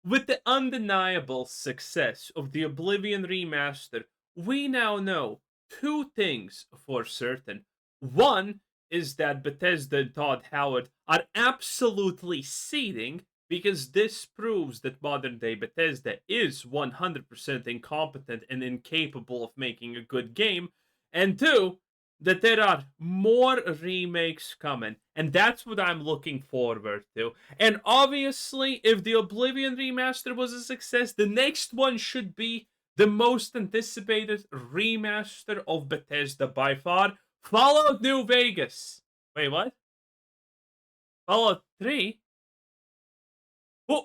With the undeniable success of the Oblivion remaster, we now know two things for certain. One is that Bethesda and Todd Howard are absolutely seething because this proves that modern day Bethesda is 100% incompetent and incapable of making a good game. And two, that there are more remakes coming. And that's what I'm looking forward to. And obviously, if the Oblivion remaster was a success, the next one should be the most anticipated remaster of Bethesda by far, Fallout New Vegas. Wait, what? Fallout 3? Who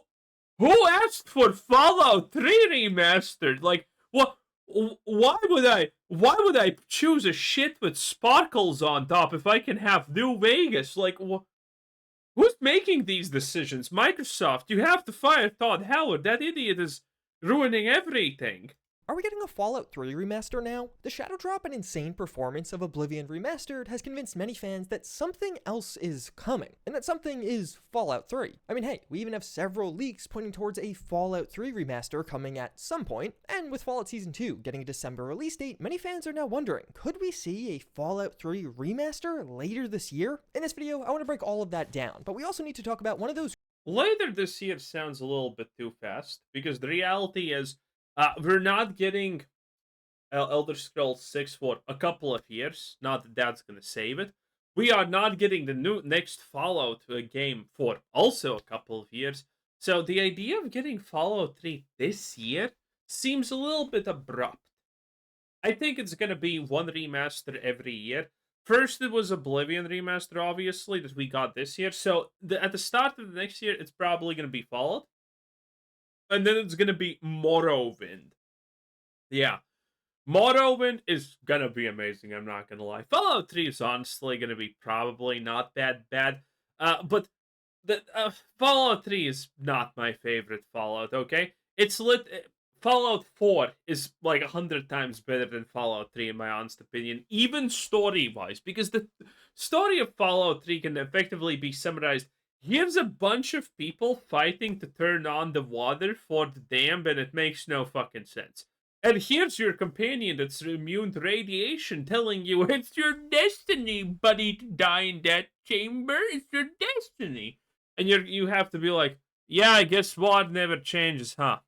who asked for Fallout 3 remastered? Like, what? Why would I choose a shit with sparkles on top if I can have New Vegas? Like, who's making these decisions? Microsoft. You have to fire Todd Howard. That idiot is ruining everything. Are we getting a Fallout 3 remaster now? The shadow drop and insane performance of Oblivion Remastered has convinced many fans that something else is coming, and that something is Fallout 3. I mean, hey, we even have several leaks pointing towards a Fallout 3 remaster coming at some point, and with Fallout Season 2 getting a December release date, many fans are now wondering, could we see a Fallout 3 remaster later this year? In this video, I want to break all of that down, but we also need to talk about one of those Later this year sounds a little bit too fast because the reality is we're not getting Elder Scrolls 6 for a couple of years. Not that that's going to save it. We are not getting the next Fallout game for also a couple of years. So the idea of getting Fallout 3 this year seems a little bit abrupt. I think it's going to be one remaster every year. First, it was Oblivion remaster, obviously, that we got this year. So at the start of the next year, it's probably going to be Fallout. And then it's going to be Morrowind. Yeah. Morrowind is going to be amazing, I'm not going to lie. Fallout 3 is honestly going to be probably not that bad. But Fallout 3 is not my favorite Fallout, okay? It's lit. Fallout 4 is like 100 times better than Fallout 3 in my honest opinion, even story-wise, because the story of Fallout 3 can effectively be summarized. Here's a bunch of people fighting to turn on the water for the dam, and it makes no fucking sense. And here's your companion that's immune to radiation telling you it's your destiny, buddy, to die in that chamber. It's your destiny. And you have to be like, yeah, I guess what never changes, huh?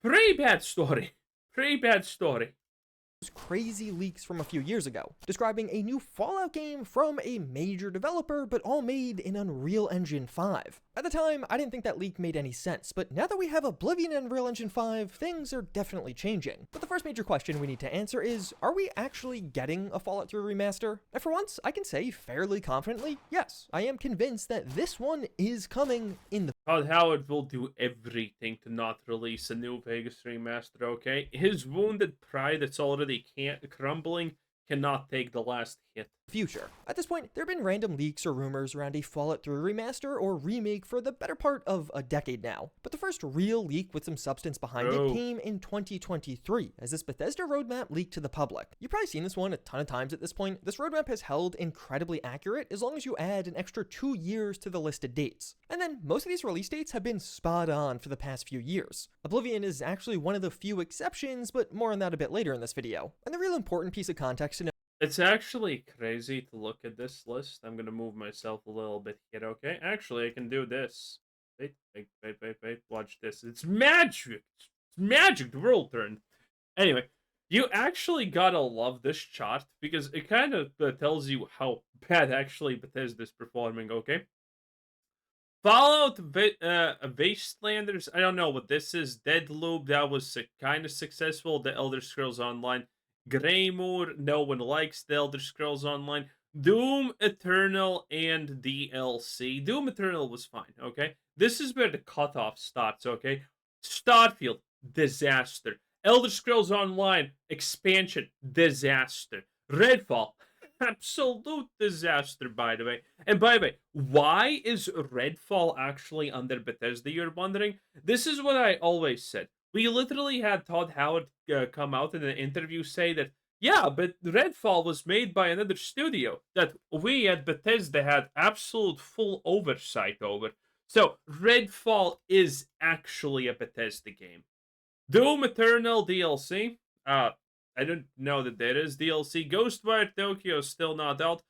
Pretty bad story. Pretty bad story. crazy leaks from a few years ago, describing a new Fallout game from a major developer, but all made in Unreal Engine 5. At the time, I didn't think that leak made any sense, but now that we have Oblivion and Unreal Engine 5, things are definitely changing. But the first major question we need to answer is, are we actually getting a Fallout 3 remaster? And for once, I can say fairly confidently, yes, I am convinced that this one is coming in the Todd Howard will do everything to not release a new Vegas remaster, okay? His wounded pride that's already crumbling cannot take the last hit. future. At this point, there have been random leaks or rumors around a Fallout 3 remaster or remake for the better part of a decade now, but the first real leak with some substance behind it came in 2023, as this Bethesda roadmap leaked to the public. You've probably seen this one a ton of times at this point. This roadmap has held incredibly accurate as long as you add an extra 2 years to the listed dates. And then, most of these release dates have been spot on for the past few years. Oblivion is actually one of the few exceptions, but more on that a bit later in this video. And the real important piece of context to know It's actually crazy to look at this list. I'm gonna move myself a little bit here, okay? Actually, I can do this. Wait. Watch this. It's magic! It's magic! The world turned. Anyway, you actually gotta love this chart because it kind of tells you how bad actually Bethesda's performing, okay? Fallout Wastelanders, I don't know what this is. Deadloop, that was kind of successful. The Elder Scrolls Online. Greymoor, no one likes the Elder Scrolls Online. Doom Eternal and DLC. Doom Eternal was fine, okay? This is where the cutoff starts, okay? Starfield, disaster. Elder Scrolls Online, expansion, disaster. Redfall, absolute disaster, by the way. And by the way, why is Redfall actually under Bethesda, you're wondering? This is what I always said. We literally had Todd Howard come out in an interview say that, yeah, but Redfall was made by another studio that we at Bethesda had absolute full oversight over. So Redfall is actually a Bethesda game. Doom Eternal DLC. I don't know that there is DLC. Ghostwire Tokyo still not out.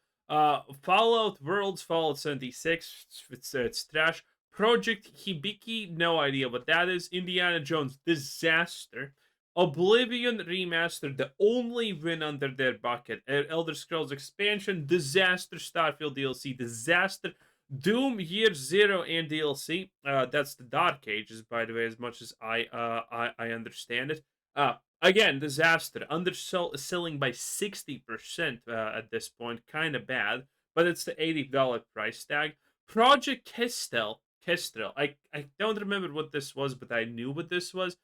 Fallout Worlds, Fallout 76. It's trash. Project Hibiki, no idea what that is. Indiana Jones, disaster. Oblivion Remastered, the only win under their bucket. Elder Scrolls Expansion, disaster. Starfield DLC, disaster. Doom Year Zero and DLC. That's the Dark Ages, by the way, as much as I understand it. Again, disaster. Underselling by 60% at this point. Kind of bad, but it's the $80 price tag. Project Kestrel. I don't remember what this was, but I knew what this was,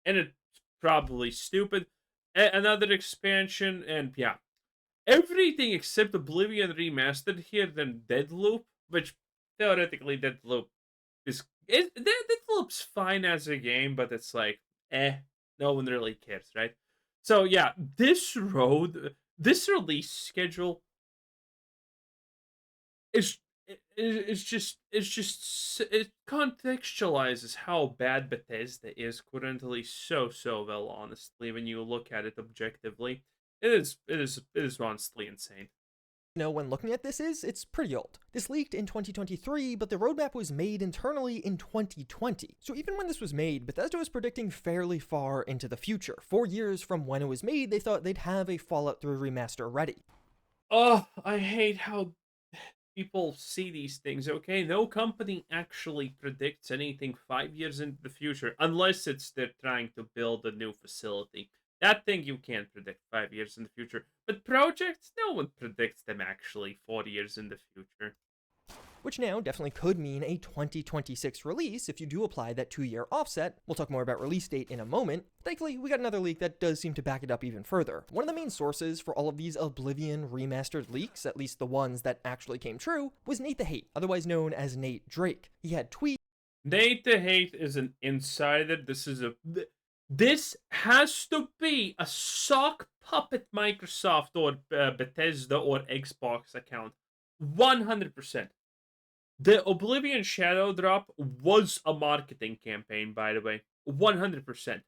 and it's probably stupid. Another expansion, and yeah, everything except Oblivion Remastered here, then Deadloop, which theoretically Deadloop Deadloop's fine as a game, but it's like, no one really cares, right? So yeah, this release schedule is it contextualizes how bad Bethesda is currently so well, honestly, when you look at it objectively. It is honestly insane. Know when looking at this is, it's pretty old. This leaked in 2023, but the roadmap was made internally in 2020. So even when this was made, Bethesda was predicting fairly far into the future. 4 years from when it was made, they thought they'd have a Fallout 3 remaster ready. Oh, I hate how people see these things, okay? No company actually predicts anything 5 years into the future, unless it's they're trying to build a new facility. That thing you can't predict 5 years in the future. But projects, no one predicts them actually 4 years in the future. Which now definitely could mean a 2026 release if you do apply that 2-year offset. We'll talk more about release date in a moment. Thankfully, we got another leak that does seem to back it up even further. One of the main sources for all of these Oblivion remastered leaks, at least the ones that actually came true, was Nate the Hate, otherwise known as Nate Drake. He had tweets. Nate the Hate is an insider. This has to be a sock puppet Microsoft or Bethesda or Xbox account. 100%. The Oblivion Shadow Drop was a marketing campaign, by the way. 100%.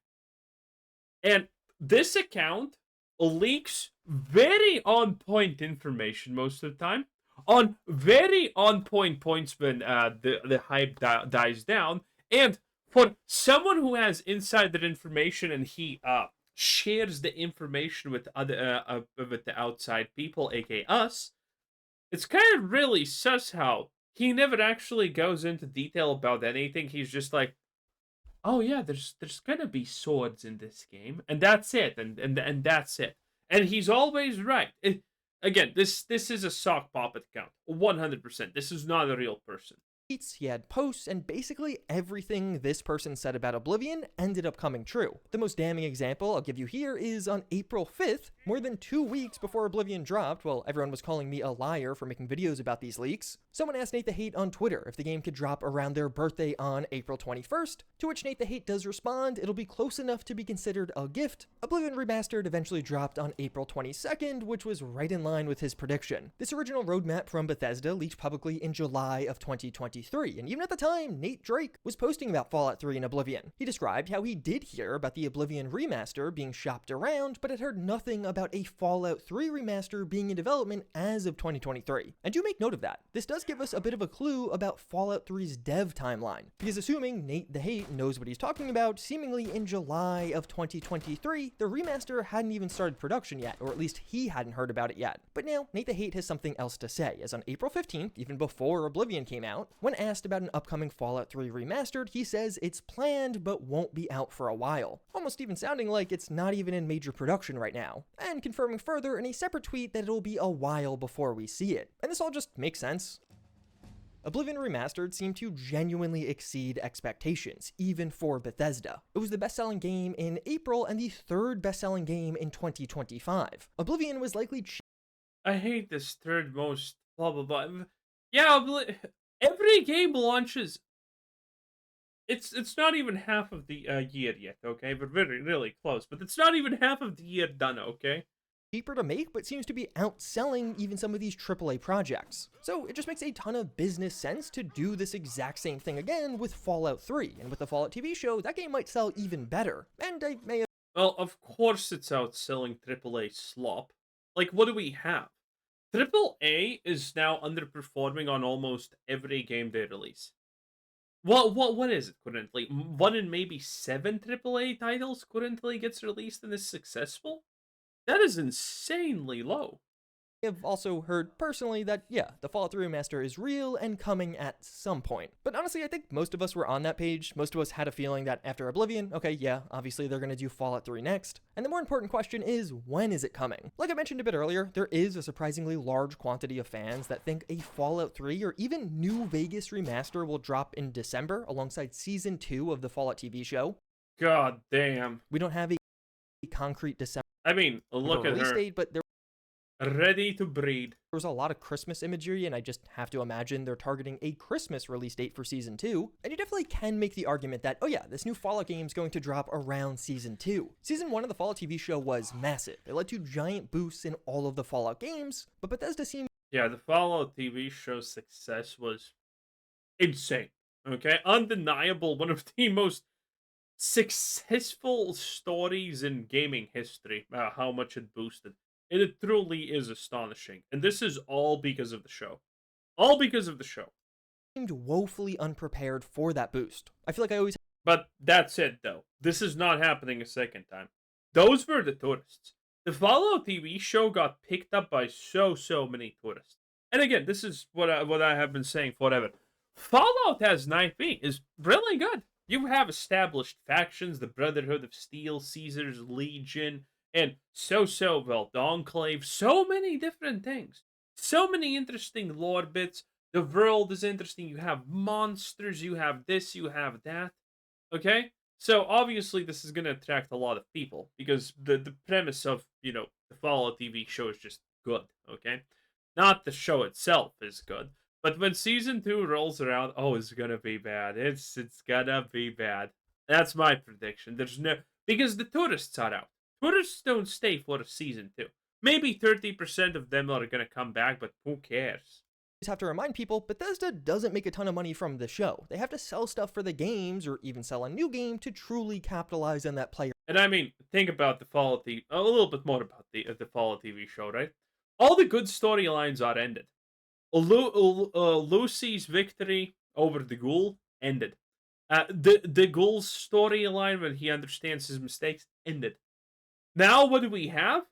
And this account leaks very on point information most of the time, on very on point points when the hype dies down. And for someone who has insider information and he shares the information with with the outside people, aka us, it's kind of really sus how he never actually goes into detail about anything. He's just like, "Oh yeah, there's gonna be swords in this game, and that's it, and that's it." And he's always right. Again, this is a sock puppet account, 100%. This is not a real person. He had posts, and basically everything this person said about Oblivion ended up coming true. The most damning example I'll give you here is on April 5th, more than 2 weeks before Oblivion dropped, while everyone was calling me a liar for making videos about these leaks. Someone asked Nate the Hate on Twitter if the game could drop around their birthday on April 21st, to which Nate the Hate does respond, it'll be close enough to be considered a gift. Oblivion Remastered eventually dropped on April 22nd, which was right in line with his prediction. This original roadmap from Bethesda leaked publicly in July of 2023. And even at the time, Nate Drake was posting about Fallout 3 and Oblivion. He described how he did hear about the Oblivion remaster being shopped around, but had heard nothing about a Fallout 3 remaster being in development as of 2023. And do make note of that. This does give us a bit of a clue about Fallout 3's dev timeline, because assuming Nate the Hate knows what he's talking about, seemingly in July of 2023, the remaster hadn't even started production yet, or at least he hadn't heard about it yet. But now, Nate the Hate has something else to say, as on April 15th, even before Oblivion came out, when asked about an upcoming Fallout 3 remastered, he says it's planned but won't be out for a while, almost even sounding like it's not even in major production right now, and confirming further in a separate tweet that it'll be a while before we see it. And this all just makes sense. Oblivion Remastered seemed to genuinely exceed expectations, even for Bethesda. It was the best-selling game in April and the third best-selling game in 2025. Oblivion was likely I hate this third most blah blah blah. Yeah, every game launches. It's not even half of the year yet, okay? But really close. But it's not even half of the year done, okay? cheaper to make, but seems to be outselling even some of these AAA projects. So it just makes a ton of business sense to do this exact same thing again with Fallout 3, and with the Fallout TV show, that game might sell even better. And I may have Well, of course it's outselling AAA slop. Like, what do we have? AAA is now underperforming on almost every game they release. What is it currently? One in maybe 7 AAA titles currently gets released and is successful? That is insanely low. have also heard personally that, yeah, the Fallout 3 remaster is real and coming at some point. But honestly, I think most of us were on that page. Most of us had a feeling that after Oblivion, okay, yeah, obviously they're going to do Fallout 3 next. And the more important question is, when is it coming? Like I mentioned a bit earlier, there is a surprisingly large quantity of fans that think a Fallout 3 or even new Vegas remaster will drop in December alongside Season 2 of the Fallout TV show. God damn. We don't have a concrete December I mean, look at release her. date, but there Ready to breed. was a lot of Christmas imagery, and I just have to imagine they're targeting a Christmas release date for Season 2. And you definitely can make the argument that, oh yeah, this new Fallout game is going to drop around Season 2. Season 1 of the Fallout TV show was massive. It led to giant boosts in all of the Fallout games, but Bethesda seemed Yeah, the Fallout TV show's success was insane. Okay? Undeniable. One of the most successful stories in gaming history. How much it boosted. And it truly is astonishing. And this is all because of the show. All because of the show. woefully unprepared for that boost. I feel like I always But that's it, though. This is not happening a second time. Those were the tourists. The Fallout TV show got picked up by so many tourists. And again, this is what I have been saying forever. Fallout as an IP is really good. You have established factions, the Brotherhood of Steel, Caesar's Legion, and well, the Enclave. So many different things. So many interesting lore bits. The world is interesting. You have monsters. You have this. You have that. Okay? So obviously this is going to attract a lot of people because the premise of, the Fallout TV show is just good, okay? Not the show itself is good, but when season 2 rolls around, oh, it's going to be bad. It's going to be bad. That's my prediction. Because the tourists are out. Tourists don't stay for a season 2. Maybe 30% of them are going to come back, but who cares? have to remind people, Bethesda doesn't make a ton of money from the show. They have to sell stuff for the games or even sell a new game to truly capitalize on that player. And I mean, think about the Fallout TV, a little bit more about the Fallout TV show, right? All the good storylines are ended. Lucy's victory over the ghoul ended. The ghoul's storyline when he understands his mistakes ended. Now what do we have?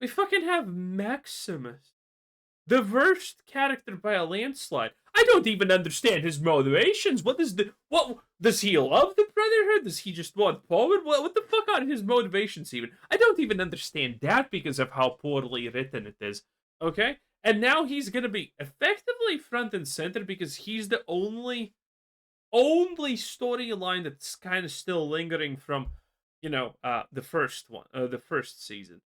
We fucking have Maximus. The worst character by a landslide. I don't even understand his motivations. What does he love the Brotherhood? Does he just want power? What the fuck are his motivations even? I don't even understand that because of how poorly written it is. Okay? And now he's gonna be effectively front and center because he's the only storyline that's kind of still lingering from, the first one, the first season.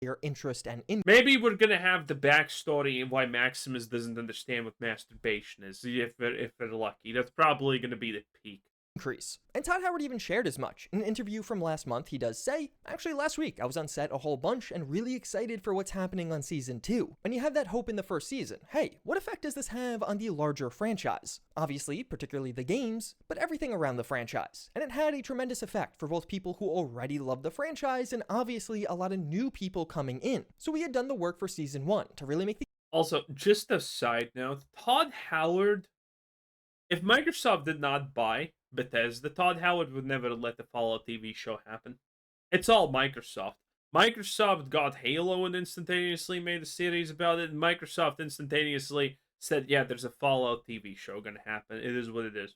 Your interest and maybe we're gonna have the backstory and why Maximus doesn't understand what masturbation is. If we're lucky, that's probably gonna be the peak. Increase. And Todd Howard even shared as much. In an interview from last month, he does say, actually last week, I was on set a whole bunch and really excited for what's happening on season 2. When you have that hope in the first season, hey, what effect does this have on the larger franchise? Obviously, particularly the games, but everything around the franchise. And it had a tremendous effect for both people who already love the franchise and obviously a lot of new people coming in. So we had done the work for season 1 to really make the... Also, just a side note, Todd Howard, if Microsoft did not buy Bethesda, Todd Howard would never let the Fallout TV show happen. It's all Microsoft. Microsoft got Halo and instantaneously made a series about it, and Microsoft instantaneously said, yeah, there's a Fallout TV show gonna happen. It is what it is.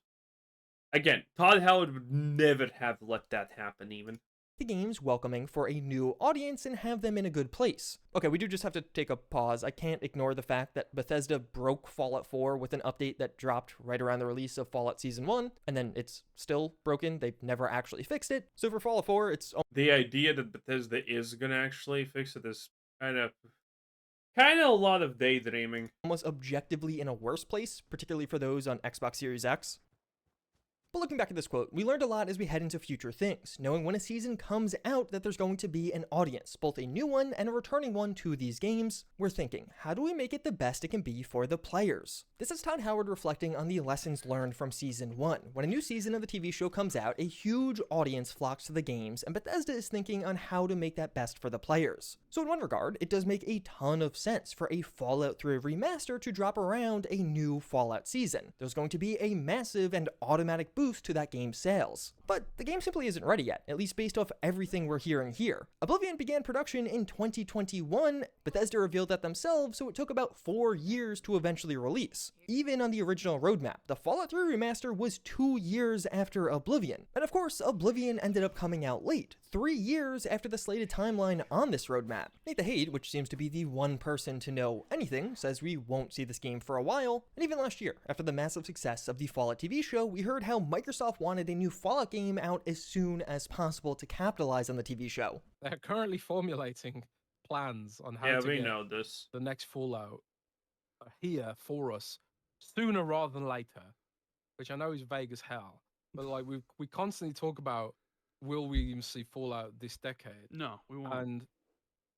Again, Todd Howard would never have let that happen even. The games welcoming for a new audience and have them in a good place. Okay, we do just have to take a pause. I can't ignore the fact that Bethesda broke Fallout 4 with an update that dropped right around the release of Fallout Season 1, and then it's still broken. They've never actually fixed it. So for Fallout 4, it's... The idea that Bethesda is gonna actually fix it is kind of a lot of daydreaming. Almost objectively in a worse place, particularly for those on Xbox Series X. But looking back at this quote, we learned a lot as we head into future things, knowing when a season comes out that there's going to be an audience, both a new one and a returning one to these games. We're thinking, how do we make it the best it can be for the players? This is Todd Howard reflecting on the lessons learned from Season 1. When a new season of the TV show comes out, a huge audience flocks to the games, and Bethesda is thinking on how to make that best for the players. So in one regard, it does make a ton of sense for a Fallout 3 remaster to drop around a new Fallout season. There's going to be a massive and automatic boost to that game's sales. But the game simply isn't ready yet, at least based off everything we're hearing here. Oblivion began production in 2021, Bethesda revealed that themselves, so it took about 4 years to eventually release. Even on the original roadmap, the Fallout 3 remaster was 2 years after Oblivion. And of course, Oblivion ended up coming out late, 3 years after the slated timeline on this roadmap. Nate the Hate, which seems to be the one person to know anything, says we won't see this game for a while. And even last year, after the massive success of the Fallout TV show, we heard how Microsoft wanted a new Fallout game out as soon as possible to capitalize on the TV show. They're currently formulating plans on how to we get know this. the next Fallout here for us sooner rather than later, which I know is vague as hell. But like we constantly talk about, will we even see Fallout this decade? No, we won't. And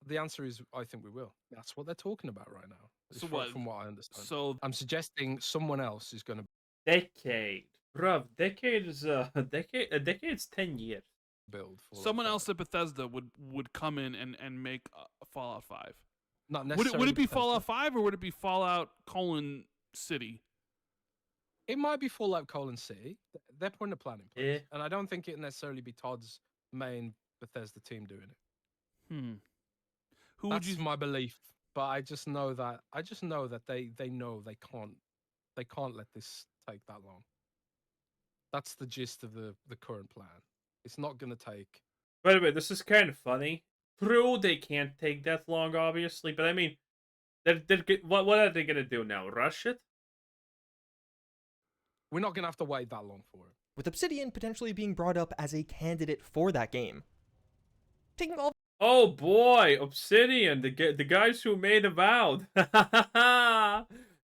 the answer is, I think we will. That's what they're talking about right now. So from what I understand. So I'm suggesting someone else is going to Decade. Bruv, decade is a decade's 10 years. build Fallout someone 5. else at Bethesda would come in and make Fallout 5. Not Would necessarily it be Bethesda. Fallout 5 or would it be Fallout City? It might be Fallout City. They're putting a plan in place. Yeah. And I don't think it necessarily be Todd's main Bethesda team doing it. Who That's would you? my belief. But I just know that they know they can't let this take that long. That's the gist of the current plan. It's not gonna take. By the way, this is kind of funny. True, they can't take that long, obviously, but I mean, what are they gonna do now? Rush it? We're not gonna have to wait that long for it. With Obsidian potentially being brought up as a candidate for that game. Taking all Oh boy, Obsidian, the guys who made Avowed.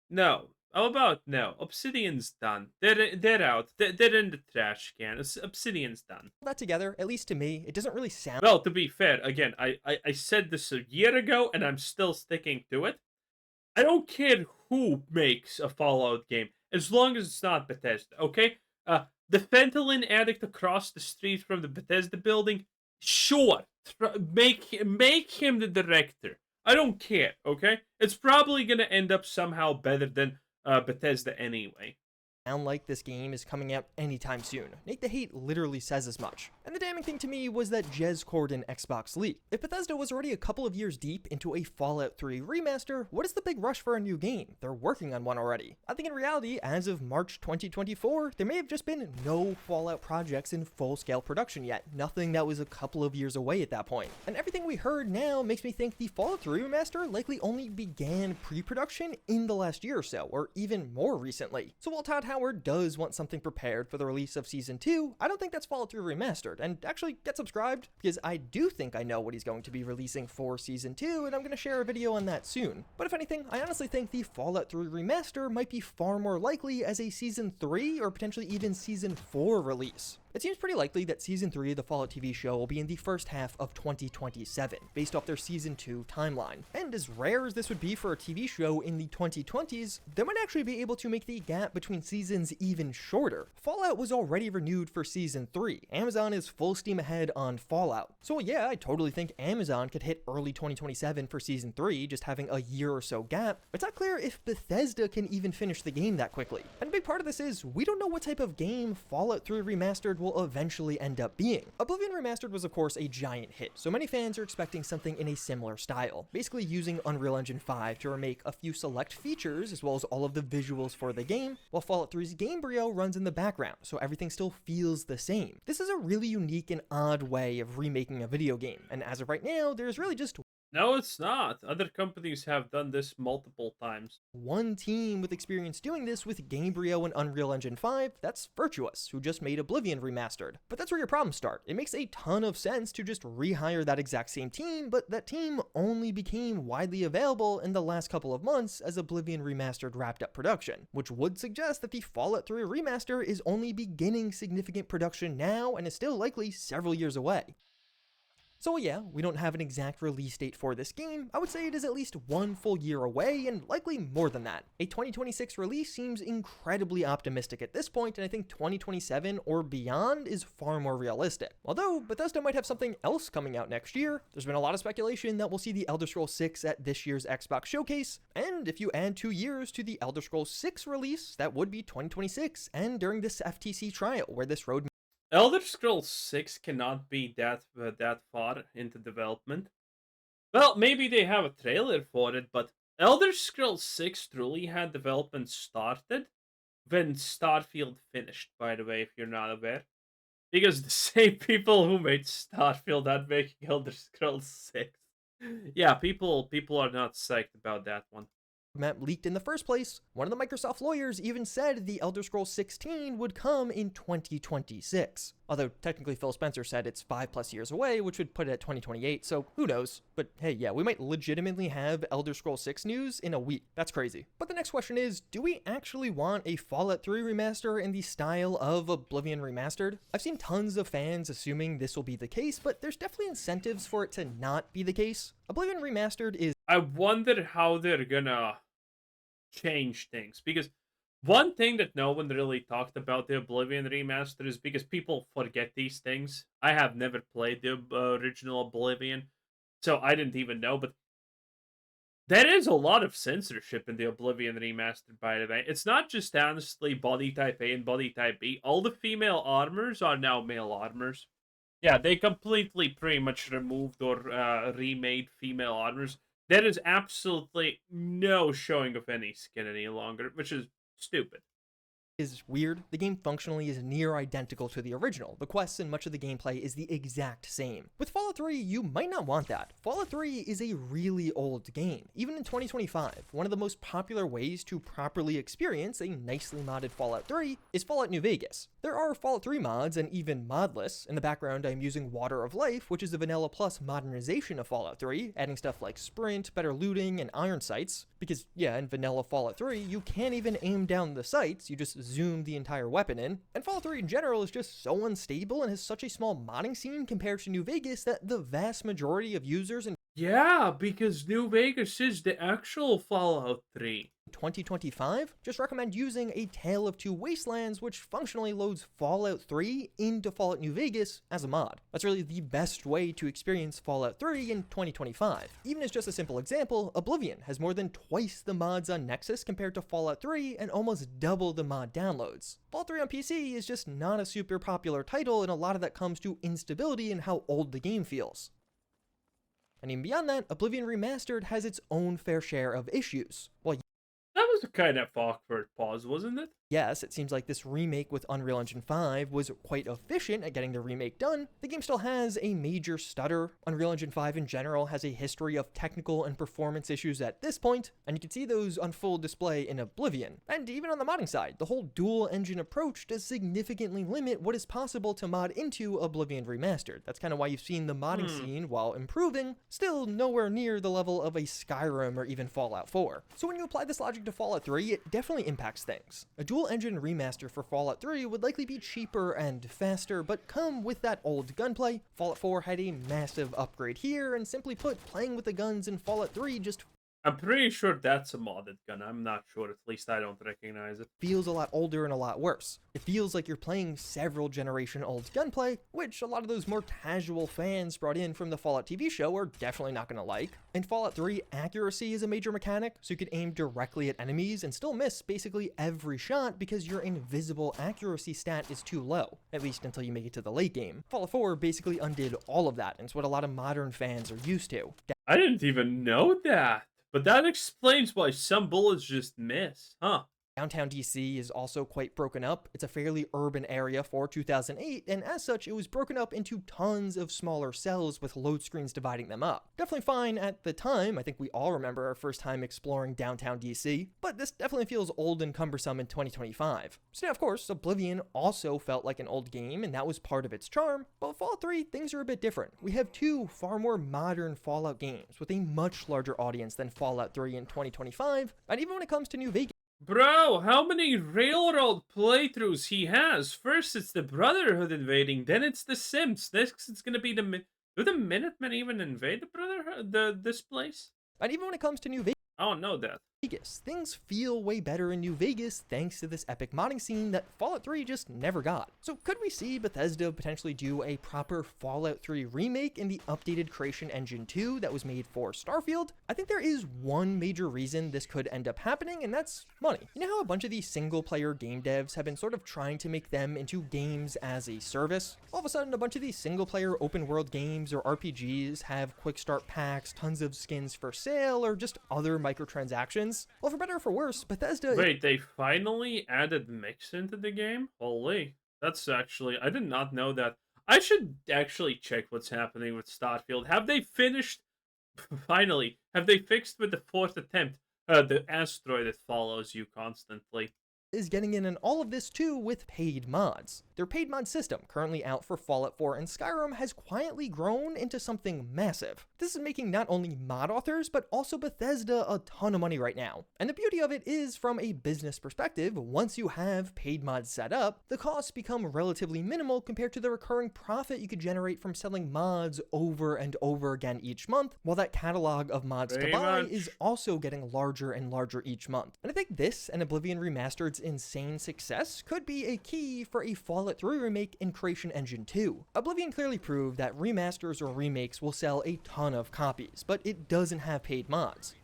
No. How about no? Obsidian's done. They're out. They're in the trash can. Obsidian's done. that together, at least to me, it doesn't really sound Well, to be fair, again, I said this a year ago, and I'm still sticking to it. I don't care who makes a Fallout game, as long as it's not Bethesda, okay? The fentanyl addict across the street from the Bethesda building, sure, make him the director. I don't care, okay? It's probably gonna end up somehow better than Bethesda anyway. like this game is coming out anytime soon. Nate the Hate literally says as much. And the damning thing to me was that Jez Corden Xbox leaked. If Bethesda was already a couple of years deep into a Fallout 3 remaster, what is the big rush for a new game? They're working on one already. I think in reality, as of March 2024, there may have just been no Fallout projects in full-scale production yet. Nothing that was a couple of years away at that point. And everything we heard now makes me think the Fallout 3 remaster likely only began pre-production in the last year or so, or even more recently. So while Todd Howard does want something prepared for the release of Season 2, I don't think that's Fallout 3 Remastered. And actually, get subscribed, because I do think I know what he's going to be releasing for Season 2, and I'm going to share a video on that soon. But if anything, I honestly think the Fallout 3 Remaster might be far more likely as a Season 3 or potentially even Season 4 release. It seems pretty likely that Season 3 of the Fallout TV show will be in the first half of 2027, based off their Season 2 timeline. And as rare as this would be for a TV show in the 2020s, they might actually be able to make the gap between seasons even shorter. Fallout was already renewed for Season 3. Amazon is full steam ahead on Fallout. So yeah, I totally think Amazon could hit early 2027 for Season 3, just having a year or so gap. But it's not clear if Bethesda can even finish the game that quickly. And a big part of this is, we don't know what type of game Fallout 3 Remastered will eventually end up being. Oblivion Remastered was of course a giant hit, so many fans are expecting something in a similar style, basically using Unreal Engine 5 to remake a few select features as well as all of the visuals for the game, while Fallout 3's Gamebryo runs in the background, so everything still feels the same. This is a really unique and odd way of remaking a video game, and as of right now, there's really just No, it's not. Other companies have done this multiple times. One team with experience doing this with Gamebryo and Unreal Engine 5, that's Virtuous, who just made Oblivion Remastered. But that's where your problems start. It makes a ton of sense to just rehire that exact same team, but that team only became widely available in the last couple of months as Oblivion Remastered wrapped up production, which would suggest that the Fallout 3 remaster is only beginning significant production now and is still likely several years away. So yeah, we don't have an exact release date for this game. I would say it is at least 1 full year away, and likely more than that. A 2026 release seems incredibly optimistic at this point, and I think 2027 or beyond is far more realistic. Although, Bethesda might have something else coming out next year. There's been a lot of speculation that we'll see the Elder Scrolls 6 at this year's Xbox Showcase, and if you add 2 years to the Elder Scrolls 6 release, that would be 2026, and during this FTC trial, where this road Elder Scrolls 6 cannot be that far into development. Well, maybe they have a trailer for it, but Elder Scrolls 6 truly had development started when Starfield finished, by the way, if you're not aware. Because the same people who made Starfield are making Elder Scrolls 6. Yeah, people are not psyched about that one. map leaked in the first place. One of the Microsoft lawyers even said the Elder Scrolls 16 would come in 2026. Although technically Phil Spencer said it's 5+ years away, which would put it at 2028, so who knows. But hey, yeah, we might legitimately have Elder Scrolls 6 news in a week. That's crazy. But the next question is, do we actually want a Fallout 3 remaster in the style of Oblivion Remastered? I've seen tons of fans assuming this will be the case, but there's definitely incentives for it to not be the case. Oblivion Remastered is I wonder how they're gonna change things, because one thing that no one really talked about the Oblivion remaster is because people forget these things. I have never played the original Oblivion, so I didn't even know, but there is a lot of censorship in the Oblivion remastered, by the way. It's not just honestly body type A and body type B. All the female armors are now male armors. Yeah, they completely pretty much removed or remade female armors. There is absolutely no showing of any skin any longer, which is stupid. Is weird. The game functionally is near identical to the original. The quests and much of the gameplay is the exact same. With Fallout 3, you might not want that. Fallout 3 is a really old game. Even in 2025, one of the most popular ways to properly experience a nicely modded Fallout 3 is Fallout New Vegas. There are Fallout 3 mods and even modless. In the background, I'm using Water of Life, which is a vanilla plus modernization of Fallout 3, adding stuff like sprint, better looting, and iron sights. Because yeah, in vanilla Fallout 3, you can't even aim down the sights, you just zoom the entire weapon in. And Fallout 3 in general is just so unstable and has such a small modding scene compared to New Vegas that the vast majority of users in Yeah, because New Vegas is the actual Fallout 3. 2025 just recommend using A Tale of Two Wastelands, which functionally loads Fallout 3 into Fallout New Vegas as a mod. That's really the best way to experience Fallout 3 in 2025. Even as just a simple example, Oblivion has more than twice the mods on Nexus compared to Fallout 3 and almost double the mod downloads. Fallout 3 on PC is just not a super popular title, and a lot of that comes to instability and how old the game feels. And even beyond that, Oblivion Remastered has its own fair share of issues. While That was a kind of awkward pause, wasn't it? yes, it seems like this remake with Unreal Engine 5 was quite efficient at getting the remake done, the game still has a major stutter. Unreal Engine 5 in general has a history of technical and performance issues at this point, and you can see those on full display in Oblivion. And even on the modding side, the whole dual engine approach does significantly limit what is possible to mod into Oblivion Remastered. That's kind of why you've seen the modding scene, while improving, still nowhere near the level of a Skyrim or even Fallout 4. So when you apply this logic to Fallout 3, it definitely impacts things. A dual engine remaster for Fallout 3 would likely be cheaper and faster, but come with that old gunplay. Fallout 4 had a massive upgrade here, and simply put, playing with the guns in Fallout 3 just I'm pretty sure that's a modded gun. I'm not sure. At least I don't recognize it. feels a lot older and a lot worse. It feels like you're playing several generation old gunplay, which a lot of those more casual fans brought in from the Fallout TV show are definitely not going to like. In Fallout 3, accuracy is a major mechanic, so you could aim directly at enemies and still miss basically every shot because your invisible accuracy stat is too low, at least until you make it to the late game. Fallout 4 basically undid all of that, and it's what a lot of modern fans are used to. I didn't even know that. But that explains why some bullets just miss, huh? Downtown DC is also quite broken up. It's a fairly urban area for 2008, and as such, it was broken up into tons of smaller cells with load screens dividing them up. Definitely fine at the time. I think we all remember our first time exploring downtown DC, but this definitely feels old and cumbersome in 2025. So yeah, of course, Oblivion also felt like an old game, and that was part of its charm, but with Fallout 3, things are a bit different. We have two far more modern Fallout games with a much larger audience than Fallout 3 in 2025, and even when it comes to New Vegas, Bro, how many Railroad playthroughs he has? First it's the Brotherhood invading, then it's the Sims. Next it's gonna be the... Do the Minutemen even invade the Brotherhood, this place? and even when it comes to New Vegas, I don't know that. things feel way better in New Vegas thanks to this epic modding scene that Fallout 3 just never got. So could we see Bethesda potentially do a proper Fallout 3 remake in the updated Creation Engine 2 that was made for Starfield? I think there is one major reason this could end up happening, and that's money. You know how a bunch of these single-player game devs have been sort of trying to make them into games as a service? All of a sudden, a bunch of these single-player open-world games or RPGs have quick start packs, tons of skins for sale, or just other microtransactions. Well, for better or for worse, Bethesda... Wait, they finally added mix into the game? Holy, that's actually... I did not know that. I should actually check what's happening with Starfield. Have they finished... Finally, have they fixed with the fourth attempt? The asteroid that follows you constantly. Is getting in all of this too with paid mods. Their paid mod system, currently out for Fallout 4 and Skyrim, has quietly grown into something massive. This is making not only mod authors, but also Bethesda a ton of money right now. And the beauty of it is, from a business perspective, once you have paid mods set up, the costs become relatively minimal compared to the recurring profit you could generate from selling mods over and over again each month, while that catalog of mods to buy is also getting larger and larger each month. And I think this and Oblivion Remastered's insane success could be a key for a Fallout 3 remake in Creation Engine 2. Oblivion clearly proved that remasters or remakes will sell a ton of copies, but it doesn't have paid mods.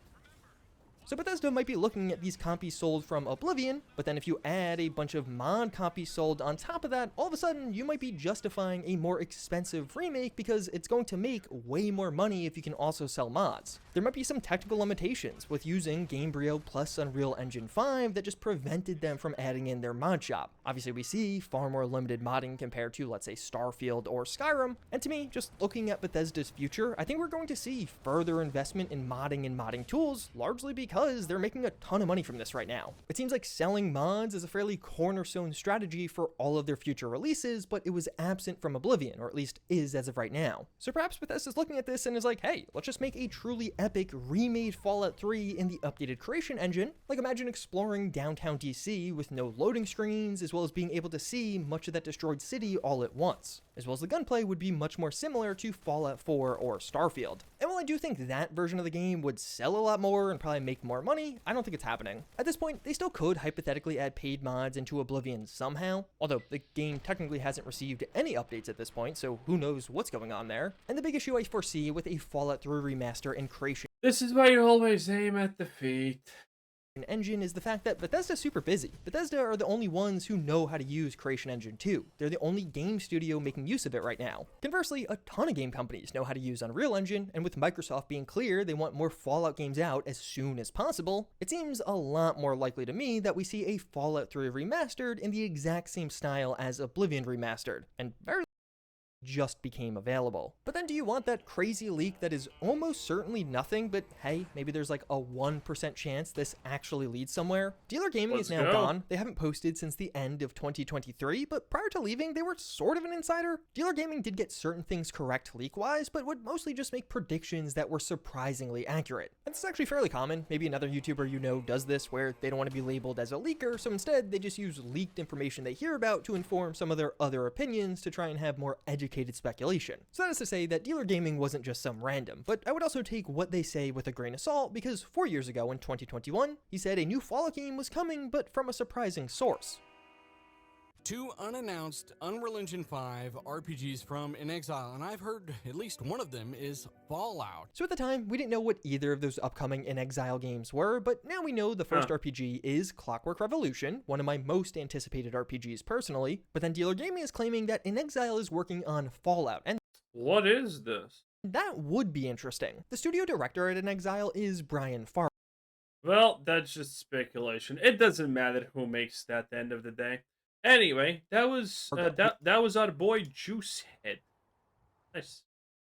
So Bethesda might be looking at these copies sold from Oblivion, but then if you add a bunch of mod copies sold on top of that, all of a sudden you might be justifying a more expensive remake because it's going to make way more money if you can also sell mods. There might be some technical limitations with using Gamebryo plus Unreal Engine 5 that just prevented them from adding in their mod shop. Obviously we see far more limited modding compared to, let's say, Starfield or Skyrim, and to me, just looking at Bethesda's future, I think we're going to see further investment in modding and modding tools, largely because they're making a ton of money from this right now. It seems like selling mods is a fairly cornerstone strategy for all of their future releases, but it was absent from Oblivion, or at least is as of right now. So perhaps Bethesda's looking at this and is like, hey, let's just make a truly epic remade Fallout 3 in the updated Creation Engine. Like, imagine exploring downtown DC with no loading screens, as well as being able to see much of that destroyed city all at once, as well as the gunplay would be much more similar to Fallout 4 or Starfield. And while I do think that version of the game would sell a lot more and probably make more money, I don't think it's happening. At this point, they still could hypothetically add paid mods into Oblivion somehow, although the game technically hasn't received any updates at this point, so who knows what's going on there. And the big issue I foresee with a Fallout 3 remaster in Creation This is why you always aim at defeat. Engine is the fact that Bethesda's super busy. Bethesda are the only ones who know how to use Creation Engine 2. They're the only game studio making use of it right now. Conversely, a ton of game companies know how to use Unreal Engine, and with Microsoft being clear they want more Fallout games out as soon as possible, it seems a lot more likely to me that we see a Fallout 3 remastered in the exact same style as Oblivion remastered, and very just became available. But then do you want that crazy leak that is almost certainly nothing, but hey, maybe there's like a 1% chance this actually leads somewhere? Dealer Gaming is now gone. They haven't posted since the end of 2023, but prior to leaving, they were sort of an insider. Dealer Gaming did get certain things correct leak-wise, but would mostly just make predictions that were surprisingly accurate. And this is actually fairly common. Maybe another YouTuber you know does this, where they don't want to be labeled as a leaker, so instead they just use leaked information they hear about to inform some of their other opinions to try and have more educated speculation. So that is to say that Dealer Gaming wasn't just some random, but I would also take what they say with a grain of salt, because 4 years ago in 2021, he said a new Fallout game was coming, but from a surprising source. 2 unannounced Unreal Engine 5 RPGs from In Exile, and I've heard at least one of them is Fallout. So at the time, we didn't know what either of those upcoming In Exile games were, but now we know the first RPG is Clockwork Revolution, one of my most anticipated RPGs personally, but then Dealer Gaming is claiming that In Exile is working on Fallout, and what is this? that would be interesting. The studio director at In Exile is Brian Farley. Well, that's just speculation. It doesn't matter who makes that at the end of the day. Anyway, that was Or go- that was our boy Juicehead. Nice.